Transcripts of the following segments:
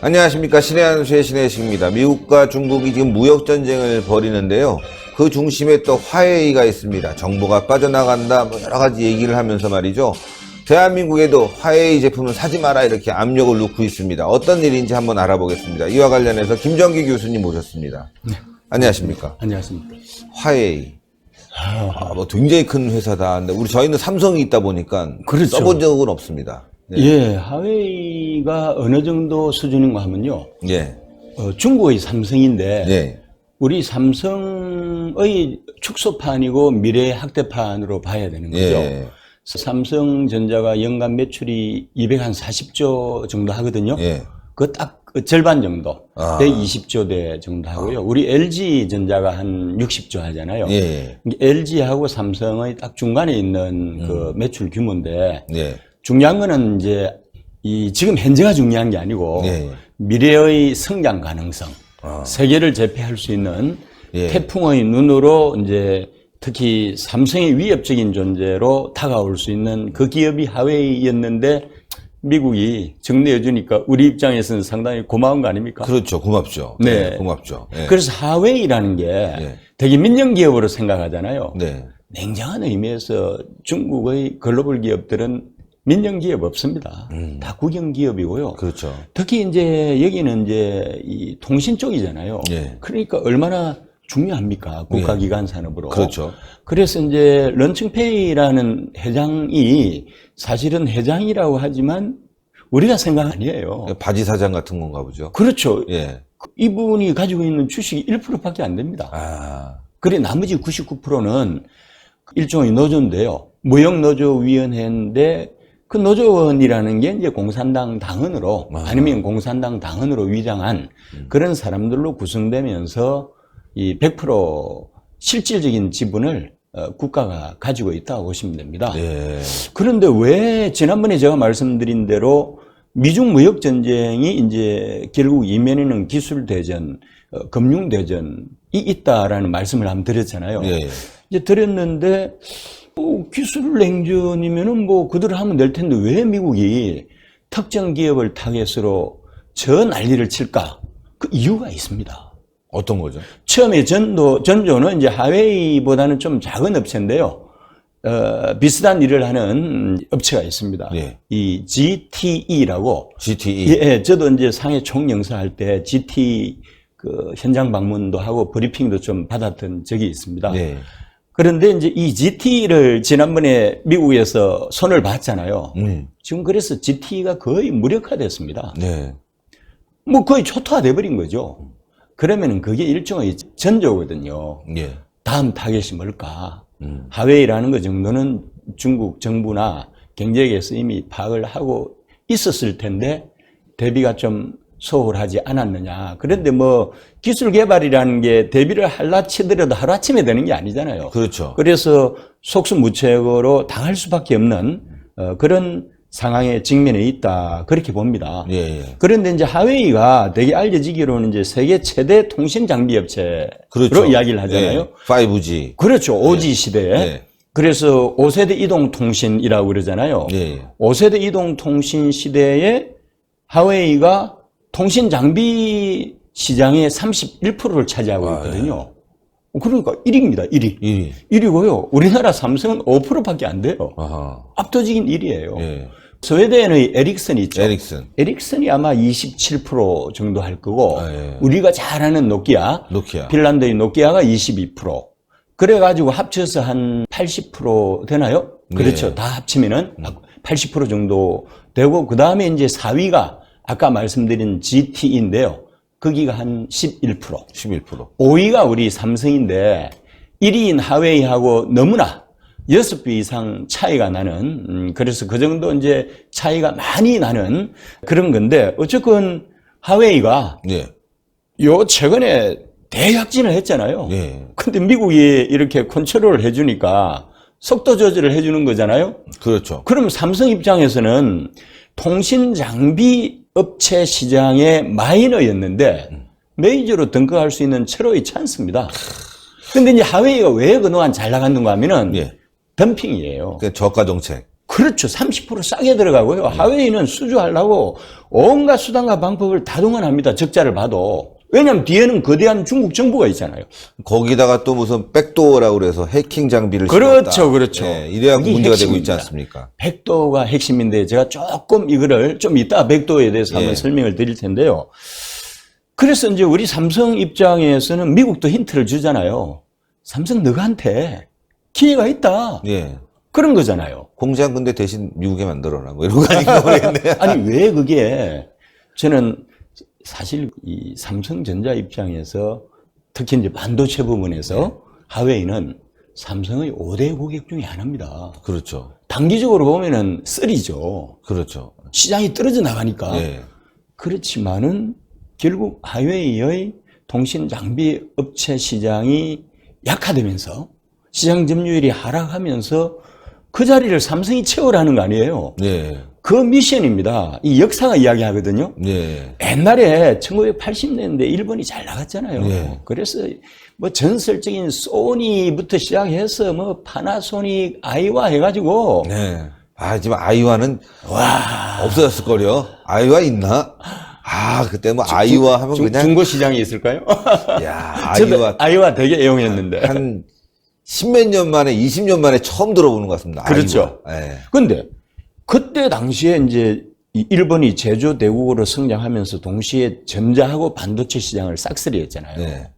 안녕하십니까. 신의 한수의 신혜식입니다. 미국과 중국이 지금 무역전쟁을 벌이는데요. 그 중심에 또 화웨이가 있습니다. 정보가 빠져나간다 뭐 여러 가지 얘기를 하면서 말이죠. 대한민국에도 화웨이 제품을 사지 마라 이렇게 압력을 놓고 있습니다. 어떤 일인지 한번 알아보겠습니다. 이와 관련해서 김정기 교수님 모셨습니다. 네. 안녕하십니까. 안녕하십니까. 화웨이. 뭐 굉장히 큰 회사다. 근데 저희는 삼성이 있다 보니까 그렇죠. 써본 적은 없습니다. 네. 예, 화웨이가 어느 정도 수준인가 하면요. 예. 중국의 삼성인데 예. 우리 삼성의 축소판이고 미래의 확대판으로 봐야 되는 거죠. 예. 삼성전자가 연간 매출이 240조 정도 하거든요. 예. 그 딱 절반 정도, 아. 120조 대 정도 하고요. 우리 LG전자가 한 60조 하잖아요. 예. LG하고 삼성의 딱 중간에 있는 그 매출 규모인데 예. 중요한 거는 이제 지금 현재가 중요한 게 아니고 예. 미래의 성장 가능성, 세계를 제패할 수 있는 예. 태풍의 눈으로 이제 특히 삼성의 위협적인 존재로 다가올 수 있는 그 기업이 화웨이였는데 미국이 정리해 주니까 우리 입장에서는 상당히 고마운 거 아닙니까? 그렇죠. 고맙죠. 네. 네. 고맙죠. 예. 그래서 화웨이라는 게 예. 되게 민영 기업으로 생각하잖아요. 네. 냉정한 의미에서 중국의 글로벌 기업들은 민영 기업 없습니다. 다 국영 기업이고요. 그렇죠. 특히 이제 여기는 이제 이 통신 쪽이잖아요. 예. 그러니까 얼마나 중요합니까? 국가기관 산업으로. 그렇죠. 그래서 이제 런칭페이라는 회장이 사실은 회장이라고 하지만 우리가 생각 아니에요. 바지 사장 같은 건가 보죠. 그렇죠. 예. 이분이 가지고 있는 주식이 1%밖에 안 됩니다. 아. 그래 나머지 99%는 일종의 노조인데요. 무역노조위원회인데 그 노조원이라는 게 이제 공산당 당원으로 아니면 공산당 당원으로 위장한 그런 사람들로 구성되면서 이 100% 실질적인 지분을 국가가 가지고 있다고 보시면 됩니다. 예. 그런데 왜 지난번에 제가 말씀드린 대로 미중 무역 전쟁이 이제 결국 이면에는 기술 대전, 금융 대전이 있다라는 말씀을 한번 드렸잖아요. 예. 이제 드렸는데 기술 냉전이면은 뭐 그대로 하면 될 텐데 왜 미국이 특정 기업을 타겟으로 저 난리를 칠까? 그 이유가 있습니다. 어떤 거죠? 처음에 전조는 이제 화웨이보다는 좀 작은 업체인데요. 비슷한 일을 하는 업체가 있습니다. 예. 이 GTE라고. GTE. 예, 저도 이제 상해 총영사 할 때 GT 그 현장 방문도 하고 브리핑도 좀 받았던 적이 있습니다. 네. 그런데 이제 이 GT를 지난번에 미국에서 손을 봤잖아요. 지금 그래서 GT가 거의 무력화됐습니다. 네. 뭐 거의 초토화돼 버린 거죠. 그러면은 그게 일종의 전조거든요. 예. 다음 타겟이 뭘까? 화웨이라는 거 정도는 중국 정부나 경제계에서 이미 파악을 하고 있었을 텐데 대비가 좀 소홀하지 않았느냐. 그런데 뭐 기술 개발이라는 게 대비를 하려 치더라도 하루아침에 되는 게 아니잖아요. 그렇죠. 그래서 속수무책으로 당할 수밖에 없는 그런 상황에 직면해 있다. 그렇게 봅니다. 예. 그런데 이제 화웨이가 되게 알려지기로는 이제 세계 최대 통신 장비 업체로 그렇죠. 이야기를 하잖아요. 예. 5G. 그렇죠. 5G 시대에. 예. 그래서 5세대 이동통신이라고 그러잖아요. 예. 5세대 이동통신 시대에 화웨이가 통신 장비 시장의 31%를 차지하고 있거든요. 그러니까 1위입니다. 1위. 1위. 1위고요. 우리나라 삼성은 5%밖에 안 돼요. 아하. 압도적인 1위예요. 예. 스웨덴의 에릭슨 있죠. 에릭슨. 에릭슨이 아마 27% 정도 할 거고 예. 우리가 잘 아는 노키아, 핀란드의 노키아가 22%. 그래가지고 합쳐서 한 80% 되나요? 그렇죠. 네. 다 합치면은 80% 정도 되고 그 다음에 이제 4위가 아까 말씀드린 GTE인데요. 거기가 한 11%. 11%. 5위가 우리 삼성인데 1위인 화웨이하고 너무나 6배 이상 차이가 나는 그래서 그 정도 이제 차이가 많이 나는 그런 건데 어쨌건 화웨이가 예. 요 최근에 대약진을 했잖아요. 예. 근데 미국이 이렇게 컨트롤을 해주니까 속도 조절을 해주는 거잖아요. 그렇죠. 그럼 삼성 입장에서는 통신 장비 업체 시장의 마이너였는데 메이저로 등극할 수 있는 최고의 찬스입니다. 근데 이제 화웨이가 왜 그동안 잘 나갔는가 하면은 예. 덤핑이에요. 그 저가 정책. 그렇죠. 30% 싸게 들어가고요. 하웨이는 수주하려고 온갖 수단과 방법을 다 동원합니다. 적자를 봐도. 왜냐하면 뒤에는 거대한 중국 정부가 있잖아요. 거기다가 또 무슨 백도어라고 그래서 해킹 장비를 그렇죠, 씌웠다. 그렇죠. 예, 이래야 그게 문제가 되고 핵심입니다. 있지 않습니까? 백도어가 핵심인데 제가 조금 이거를 좀 이따 백도어에 대해서 한번 예. 설명을 드릴 텐데요. 그래서 이제 우리 삼성 입장에서는 미국도 힌트를 주잖아요. 삼성 너한테 기회가 있다. 예. 그런 거잖아요. 공장 근데 대신 미국에 만들어라. 뭐 이런 거 아닌가 모르겠네. 아니 왜 그게 저는 사실 이 삼성전자 입장에서 특히 이제 반도체 부분에서 하웨이는 삼성의 5대 고객 중에 하나입니다. 그렇죠. 단기적으로 보면은 쓰리죠. 그렇죠. 시장이 떨어져 나가니까. 예. 그렇지만은 결국 하웨이의 통신 장비 업체 시장이 약화되면서 시장 점유율이 하락하면서 그 자리를 삼성이 채우라는 거 아니에요. 예. 그 미션입니다. 이 역사가 이야기하거든요. 예. 옛날에 1980년대 일본이 잘 나갔잖아요. 네. 그래서 뭐 전설적인 소니부터 시작해서 뭐 파나소닉, 아이와 해가지고 네. 아, 지금 아이와는 와 없어졌을 거려. 아이와 있나? 아, 그때 뭐 아이와 하면 그냥 중고 시장이 있을까요? 야, 저도 아이와 되게 애용했는데. 한 10몇 년 만에 20년 만에 처음 들어보는 것 같습니다. 그렇죠. 아이와. 예. 근데 그때 당시에 이제 이 일본이 제조 대국으로 성장하면서 동시에 전자하고 반도체 시장을 싹쓸이했잖아요. 네.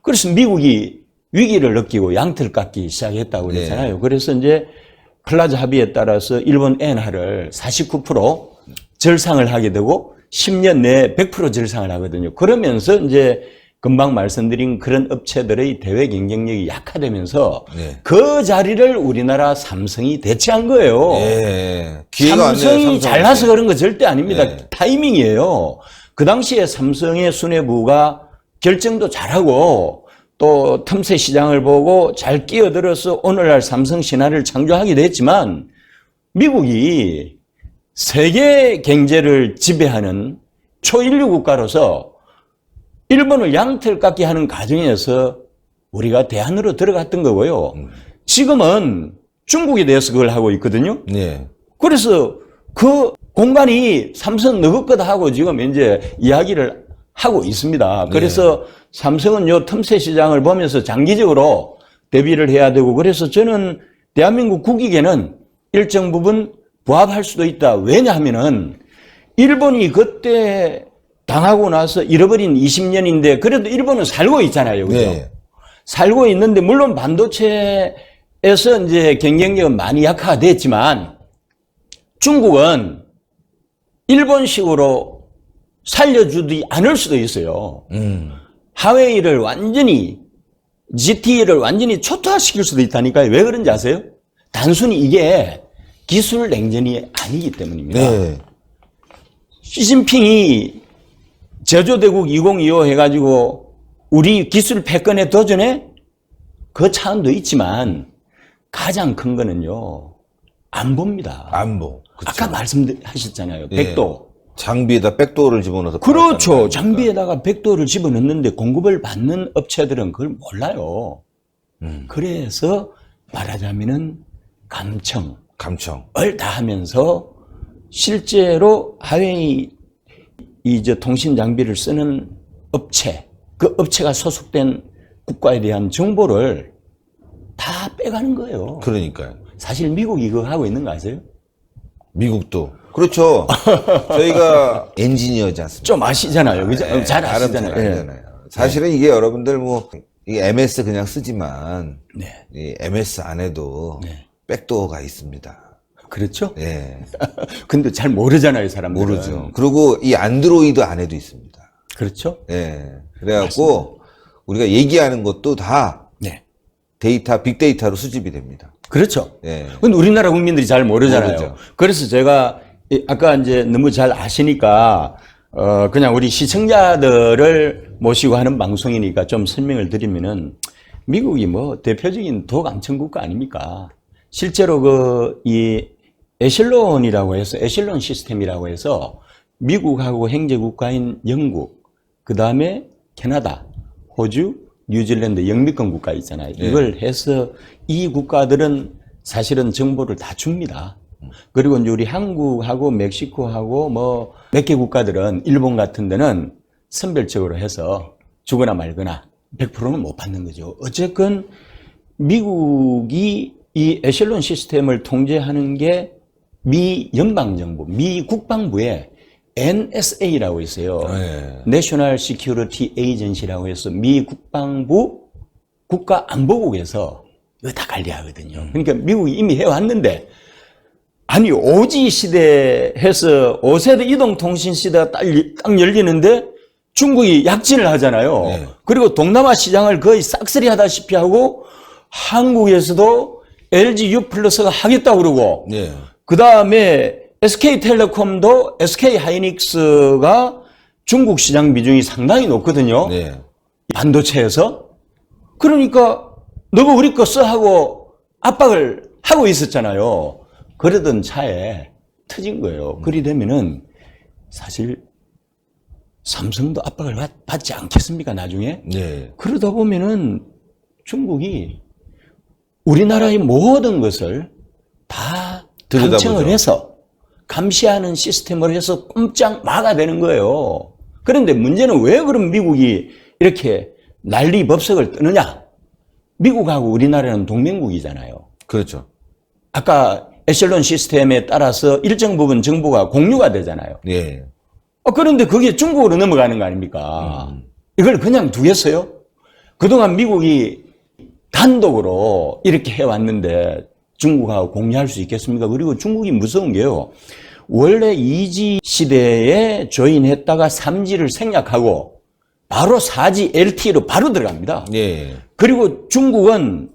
그래서 미국이 위기를 느끼고 양털 깎기 시작했다고 그랬잖아요. 네. 그래서 이제 플라자 합의에 따라서 일본 엔화를 49% 절상을 하게 되고 10년 내에 100% 절상을 하거든요. 그러면서 이제 금방 말씀드린 그런 업체들의 대외 경쟁력이 약화되면서 네. 그 자리를 우리나라 삼성이 대체한 거예요. 예. 기회가 왔네요, 삼성이 삼성한테. 잘나서 그런 거 절대 아닙니다. 네. 타이밍이에요. 그 당시에 삼성의 수뇌부가 결정도 잘하고 또 틈새 시장을 보고 잘 끼어들어서 오늘날 삼성 신화를 창조하기도 했지만 미국이 세계 경제를 지배하는 초인류 국가로서 일본을 양털 깎기 하는 과정에서 우리가 대안으로 들어갔던 거고요. 지금은 중국에 대해서 그걸 하고 있거든요. 네. 그래서 그 공간이 삼성 너것 거다 하고 지금 이제 이야기를 하고 있습니다. 그래서 삼성은 요 틈새 시장을 보면서 장기적으로 대비를 해야 되고 그래서 저는 대한민국 국익에는 일정 부분 부합할 수도 있다. 왜냐하면은 일본이 그때 당하고 나서 잃어버린 20년인데 그래도 일본은 살고 있잖아요. 그죠? 네. 살고 있는데 물론 반도체에서 이제 경쟁력은 많이 약화됐지만 중국은 일본식으로 살려주지 않을 수도 있어요. 하웨이를 완전히 GT를 완전히 초토화시킬 수도 있다니까요. 왜 그런지 아세요? 단순히 이게 기술 냉전이 아니기 때문입니다. 네. 시진핑이 제조대국 2025 해가지고 우리 기술 패권에 도전해? 그 차원도 있지만 가장 큰 거는요. 안보입니다. 안보. 그쵸. 아까 말씀하셨잖아요. 예. 백도. 장비에다 백도어를 집어넣어서. 그렇죠. 팔았다는 장비에다가 백도를 집어넣는데 공급을 받는 업체들은 그걸 몰라요. 그래서 말하자면은 감청을 감청. 다 하면서 실제로 하웨이 이제 통신 장비를 쓰는 업체, 그 업체가 소속된 국가에 대한 정보를 다 빼가는 거예요. 그러니까요. 사실 미국이 이거 하고 있는 거 아세요? 미국도. 그렇죠. 저희가 엔지니어지 않습니까? 좀 아시잖아요. 그죠? 예, 잘 나름 아시잖아요. 잘 예. 알잖아요. 사실은 이게 여러분들 뭐, 이 MS 그냥 쓰지만, 네. 이 MS 안에도 네. 백도어가 있습니다. 그렇죠? 예. 근데 잘 모르잖아요, 사람들은. 모르죠. 그리고 이 안드로이드 안에도 있습니다. 그렇죠? 예. 그래갖고, 우리가 얘기하는 것도 다 네. 데이터, 빅데이터로 수집이 됩니다. 그렇죠. 예. 근데 우리나라 국민들이 잘 모르잖아요. 모르죠. 그래서 제가 아까 이제 너무 잘 아시니까 그냥 우리 시청자들을 모시고 하는 방송이니까 좀 설명을 드리면은 미국이 뭐 대표적인 도감청 국가 아닙니까? 실제로 이 에실론이라고 해서 에실론 시스템이라고 해서 미국하고 형제 국가인 영국, 그 다음에 캐나다, 호주, 뉴질랜드 영미권 국가 있잖아요. 네. 이걸 해서 이 국가들은 사실은 정보를 다 줍니다. 그리고 이제 우리 한국하고 멕시코하고 뭐 몇 개 국가들은 일본 같은 데는 선별적으로 해서 주거나 말거나 100%는 못 받는 거죠. 어쨌건 미국이 이 에셀론 시스템을 통제하는 게 미 연방정부, 미 국방부에 NSA라고 있어요. 네. National Security Agency라고 해서 미 국방부 국가안보국에서 이거 다 관리하거든요. 그러니까 미국이 이미 해왔는데, 아니 오지 시대 해서 5세대 이동통신 시대가 딱 열리는데 중국이 약진을 하잖아요. 네. 그리고 동남아 시장을 거의 싹쓸이 하다시피 하고 한국에서도 LG U+가 하겠다고 그러고 네. 그 다음에 SK텔레콤도 SK하이닉스가 중국 시장 비중이 상당히 높거든요. 네. 반도체에서. 그러니까 너가 우리 거 써 하고 압박을 하고 있었잖아요. 그러던 차에 터진 거예요. 그리 되면은 사실 삼성도 압박을 받지 않겠습니까, 나중에? 네. 그러다 보면은 중국이 우리나라의 모든 것을 다 감청을 해서 감시하는 시스템을 해서 꼼짝 막아대는 거예요. 그런데 문제는 왜 그럼 미국이 이렇게 난리법석을 뜨느냐? 미국하고 우리나라는 동맹국이잖아요. 그렇죠. 아까 에셀론 시스템에 따라서 일정 부분 정보가 공유가 되잖아요. 예. 그런데 그게 중국으로 넘어가는 거 아닙니까? 이걸 그냥 두겠어요? 그동안 미국이 단독으로 이렇게 해왔는데 중국하고 공유할 수 있겠습니까? 그리고 중국이 무서운 게요. 원래 2G 시대에 조인했다가 3G를 생략하고 바로 4G LTE로 바로 들어갑니다. 예. 그리고 중국은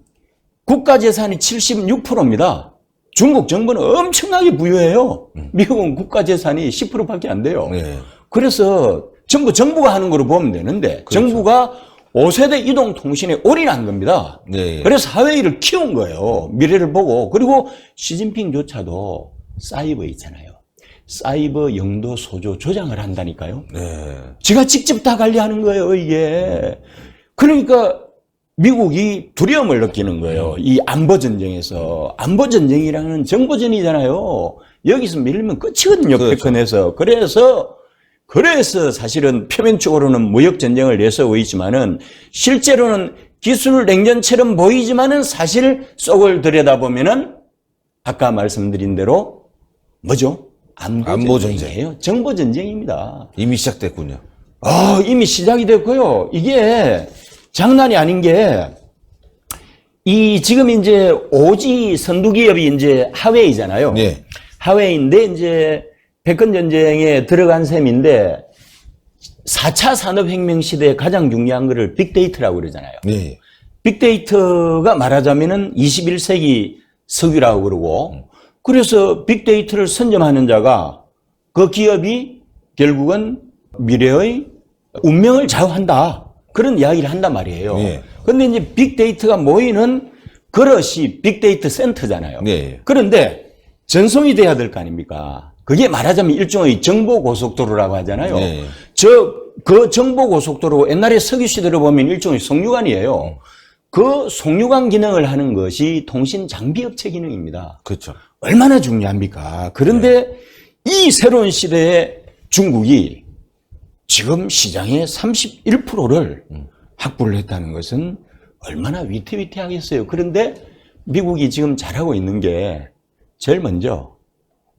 국가 재산이 76%입니다. 중국 정부는 엄청나게 부유해요. 미국은 국가 재산이 10%밖에 안 돼요. 네. 그래서 전부 정부가 하는 거로 보면 되는데 그렇죠. 정부가 5세대 이동통신에 올인한 겁니다. 네. 그래서 사회를 키운 거예요. 미래를 보고. 그리고 시진핑조차도 사이버 있잖아요. 사이버 영도 소조 조장을 한다니까요. 네. 지가 직접 다 관리하는 거예요, 이게. 그러니까 미국이 두려움을 느끼는 거예요. 이 안보전쟁에서. 안보전쟁이라는 정보전이잖아요. 여기서 밀리면 끝이거든요, 그렇죠. 패권에서. 그래서 사실은 표면적으로는 무역전쟁을 내세우고 있지만은 실제로는 기술 냉전처럼 보이지만은 사실 속을 들여다보면은 아까 말씀드린 대로 뭐죠? 안보전쟁이에요. 정보전쟁입니다. 이미 시작됐군요. 이미 시작이 됐고요. 이게 장난이 아닌 게, 지금 이제 오지 선두기업이 이제 하웨이잖아요. 네. 하웨이인데 이제 패권전쟁에 들어간 셈인데 4차 산업혁명 시대에 가장 중요한 거를 빅데이터라고 그러잖아요. 네. 빅데이터가 말하자면은 21세기 석유라고 그러고, 그래서 빅데이터를 선점하는 자가 그 기업이 결국은 미래의 운명을 좌우한다. 그런 이야기를 한단 말이에요. 네. 근데 이제 빅데이터가 모이는 그릇이 빅데이터 센터잖아요. 네. 그런데 전송이 돼야 될 거 아닙니까? 그게 말하자면 일종의 정보고속도로라고 하잖아요. 네. 그 정보고속도로 옛날에 석유 시대로 보면 일종의 송유관이에요. 그 송유관 기능을 하는 것이 통신 장비업체 기능입니다. 그렇죠. 얼마나 중요합니까? 그런데 이 새로운 시대에 중국이 지금 시장의 31%를 확보를 했다는 것은 얼마나 위태위태하겠어요. 그런데 미국이 지금 잘하고 있는 게 제일 먼저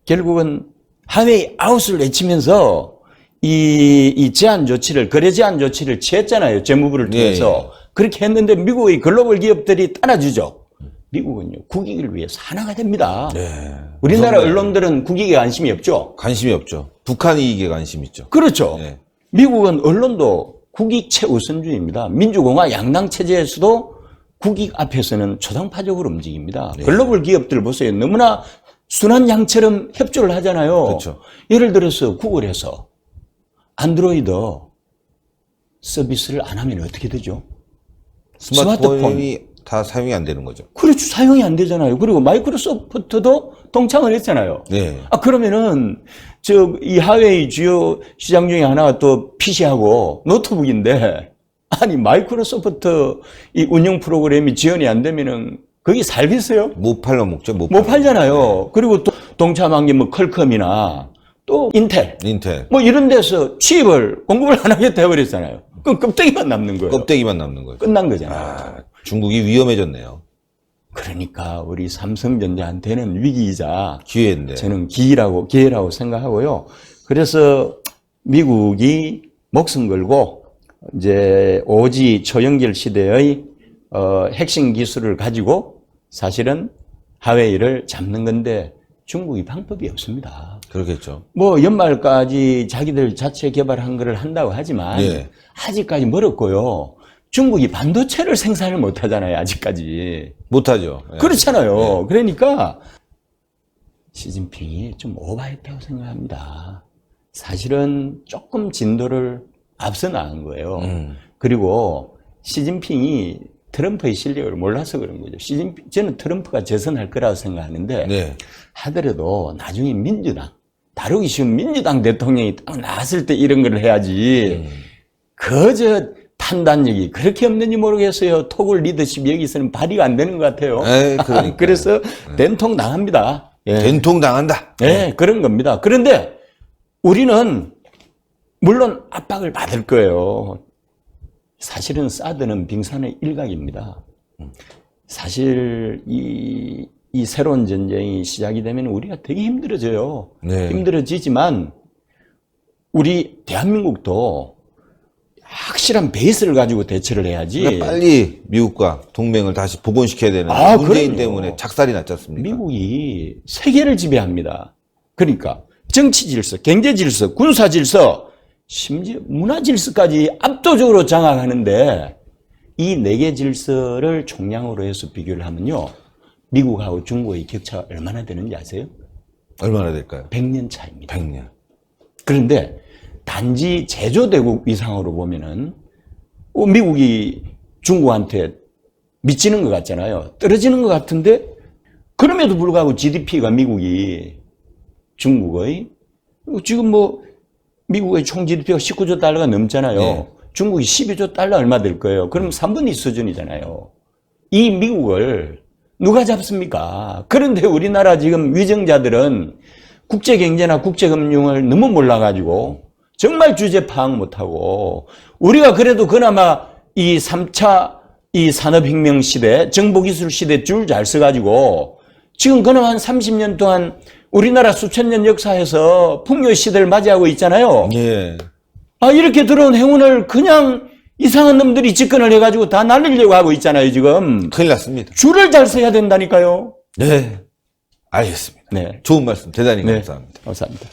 결국은 하웨이 아웃을 외치면서 이 제한 조치를, 거래 제한 조치를 취했잖아요. 재무부를 통해서. 예. 그렇게 했는데 미국의 글로벌 기업들이 따라주죠. 미국은요, 국익을 위해서 하나가 됩니다. 네. 우리나라 무섭네요. 언론들은 국익에 관심이 없죠. 관심이 없죠. 북한 이익에 관심 있죠. 그렇죠. 네. 미국은 언론도 국익 최우선주의입니다. 민주공화 양당 체제에서도 국익 앞에서는 초당파적으로 움직입니다. 네. 글로벌 기업들 보세요. 너무나 순한 양처럼 협조를 하잖아요. 그렇죠. 예를 들어서 구글에서 안드로이드 서비스를 안 하면 어떻게 되죠? 스마트폰이 다 사용이 안 되는 거죠. 그렇죠. 사용이 안 되잖아요. 그리고 마이크로소프트도 동참을 했잖아요. 네. 그러면은, 이 하웨이 주요 시장 중에 하나가 또 PC하고 노트북인데, 아니, 마이크로소프트 이 운영 프로그램이 지원이 안 되면은 거기 살겠어요? 못 팔러 먹죠. 못 팔잖아요. 그리고 또 동참한 게 뭐 퀄컴이나 또 인텔 인텔. 뭐 이런 데서 공급을 안 하겠다 해버렸잖아요. 그럼 껍데기만 남는 거예요. 껍데기만 남는 거예요. 끝난 거잖아요. 아, 중국이 위험해졌네요. 그러니까 우리 삼성전자한테는 위기이자 기회인데. 저는 기회라고 생각하고요. 그래서 미국이 목숨 걸고 이제 5G 초연결 시대의 핵심 기술을 가지고 사실은 하웨이를 잡는 건데 중국이 방법이 없습니다. 그렇겠죠. 뭐 연말까지 자기들 자체 개발한 거를 한다고 하지만 예. 아직까지 멀었고요. 중국이 반도체를 생산을 못 하잖아요, 아직까지. 못하죠. 예. 그렇잖아요. 그러니까 시진핑이 좀 오버했다고 생각합니다. 사실은 조금 진도를 앞서 나간 거예요. 그리고 시진핑이 트럼프의 실력을 몰라서 그런 거죠. 저는 트럼프가 재선할 거라고 생각하는데 네. 하더라도 나중에 다루기 쉬운 민주당 대통령이 딱 나왔을 때 이런 걸 해야지. 그저 판단력이 그렇게 없는지 모르겠어요. 토굴 리더십 여기서는 발휘가 안 되는 것 같아요. 그러니까. 그래서 된통 당합니다. 예. 된통 당한다. 네, 그런 겁니다. 그런데 우리는 물론 압박을 받을 거예요. 사실은 사드는 빙산의 일각입니다. 사실 이 새로운 전쟁이 시작이 되면 우리가 되게 힘들어져요. 네. 힘들어지지만 우리 대한민국도 확실한 베이스를 가지고 대처를 해야지. 그러니까 빨리 미국과 동맹을 다시 복원시켜야 되는 문재인 그럼요. 때문에 착살이 났지 않습니까? 미국이 세계를 지배합니다. 그러니까 정치 질서, 경제 질서, 군사 질서, 심지어 문화 질서까지 압도적으로 장악하는데 이 4개 질서를 총량으로 해서 비교를 하면요. 미국하고 중국의 격차가 얼마나 되는지 아세요? 얼마나 될까요? 100년 차입니다. 100년. 그런데 단지 제조대국 위상으로 보면은 미국이 중국한테 미치는 것 같잖아요. 떨어지는 것 같은데 그럼에도 불구하고 GDP가 미국이 중국의 지금 뭐 미국의 총 GDP가 19조 달러가 넘잖아요. 네. 중국이 12조 달러 얼마 될 거예요. 그럼 3분의 2 수준이잖아요. 이 미국을 누가 잡습니까? 그런데 우리나라 지금 위정자들은 국제경제나 국제금융을 너무 몰라가지고 정말 주제 파악 못하고 우리가 그래도 그나마 이 3차 이 산업혁명 시대, 정보기술 시대 줄 잘 써가지고 지금 그나마 한 30년 동안 우리나라 수천 년 역사에서 풍요 시대를 맞이하고 있잖아요. 예. 이렇게 들어온 행운을 그냥 이상한 놈들이 집권을 해가지고 다 날리려고 하고 있잖아요, 지금. 큰일 났습니다. 줄을 잘 써야 된다니까요. 네. 알겠습니다. 네. 좋은 말씀 대단히 네. 감사합니다. 감사합니다.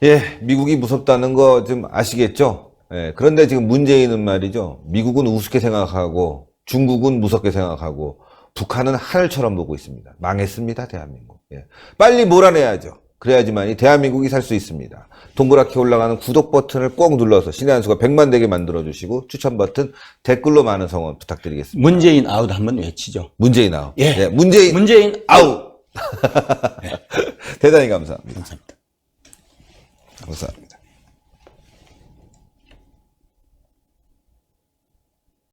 예, 미국이 무섭다는 거 좀 아시겠죠? 예, 그런데 지금 문재인은 말이죠. 미국은 우습게 생각하고 중국은 무섭게 생각하고 북한은 하늘처럼 보고 있습니다. 망했습니다, 대한민국. 예. 빨리 몰아내야죠. 그래야지만이 대한민국이 살 수 있습니다. 동그랗게 올라가는 구독 버튼을 꼭 눌러서 신의 한 수가 100만 되게 만들어주시고 추천 버튼, 댓글로 많은 성원 부탁드리겠습니다. 문재인 아웃 한번 외치죠. 문재인 아웃. 예. 네, 문재인 아웃. 대단히 감사합니다. 감사합니다. 감사합니다.